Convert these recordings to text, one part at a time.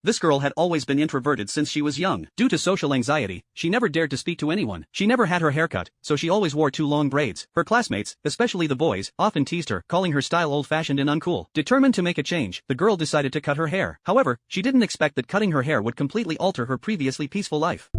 This girl had always been introverted since she was young. Due to social anxiety, she never dared to speak to anyone. She never had her hair cut, so she always wore two long braids. Her classmates, especially the boys, often teased her, calling her style old-fashioned and uncool. Determined to make a change, the girl decided to cut her hair. However, she didn't expect that cutting her hair would completely alter her previously peaceful life.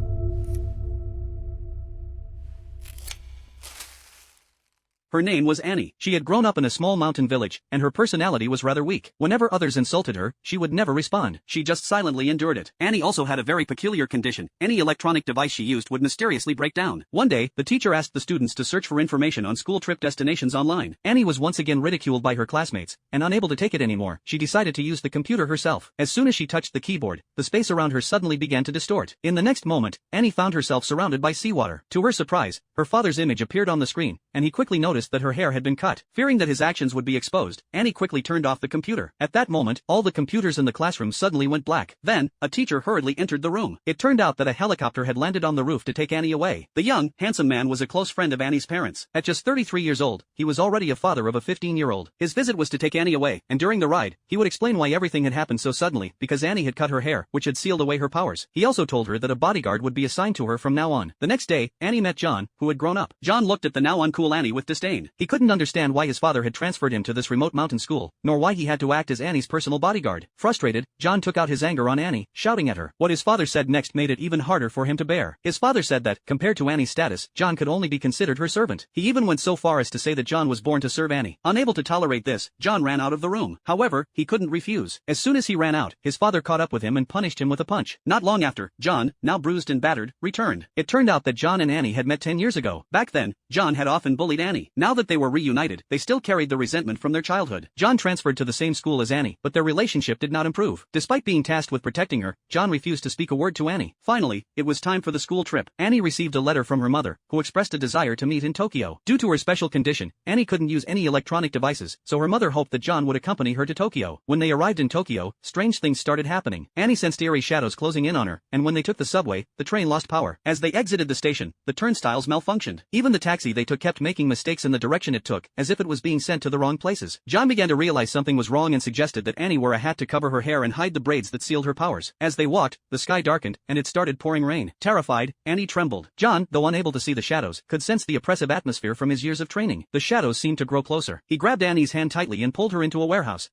Her name was Annie. She had grown up in a small mountain village, and her personality was rather weak. Whenever others insulted her, she would never respond. She just silently endured it. Annie also had a very peculiar condition. Any electronic device she used would mysteriously break down. One day, the teacher asked the students to search for information on school trip destinations online. Annie was once again ridiculed by her classmates, and unable to take it anymore, she decided to use the computer herself. As soon as she touched the keyboard, the space around her suddenly began to distort. In the next moment, Annie found herself surrounded by seawater. To her surprise, her father's image appeared on the screen, and he quickly noticed that her hair had been cut. Fearing that his actions would be exposed, Annie quickly turned off the computer. At that moment, all the computers in the classroom suddenly went black. Then, a teacher hurriedly entered the room. It turned out that a helicopter had landed on the roof to take Annie away. The young, handsome man was a close friend of Annie's parents. At just 33 years old, he was already a father of a 15-year-old. His visit was to take Annie away, and during the ride, he would explain why everything had happened so suddenly, because Annie had cut her hair, which had sealed away her powers. He also told her that a bodyguard would be assigned to her from now on. The next day, Annie met John, who had grown up. John looked at the now uncool Annie with disdain. He couldn't understand why his father had transferred him to this remote mountain school, nor why he had to act as Annie's personal bodyguard. Frustrated, John took out his anger on Annie, shouting at her. What his father said next made it even harder for him to bear. His father said that, compared to Annie's status, John could only be considered her servant. He even went so far as to say that John was born to serve Annie. Unable to tolerate this, John ran out of the room. However, he couldn't refuse. As soon as he ran out, his father caught up with him and punished him with a punch. Not long after, John, now bruised and battered, returned. It turned out that John and Annie had met 10 years ago. Back then, John had often bullied Annie. Now that they were reunited, they still carried the resentment from their childhood. John transferred to the same school as Annie, but their relationship did not improve. Despite being tasked with protecting her, John refused to speak a word to Annie. Finally, it was time for the school trip. Annie received a letter from her mother, who expressed a desire to meet in Tokyo. Due to her special condition, Annie couldn't use any electronic devices, so her mother hoped that John would accompany her to Tokyo. When they arrived in Tokyo, strange things started happening. Annie sensed eerie shadows closing in on her, and when they took the subway, the train lost power. As they exited the station, the turnstiles malfunctioned. Even the taxi they took kept making mistakes in the direction it took, as if it was being sent to the wrong places. John began to realize something was wrong and suggested that Annie wear a hat to cover her hair and hide the braids that sealed her powers. As they walked, the sky darkened, and it started pouring rain. Terrified, Annie trembled. John, though unable to see the shadows, could sense the oppressive atmosphere from his years of training. The shadows seemed to grow closer. He grabbed Annie's hand tightly and pulled her into a warehouse.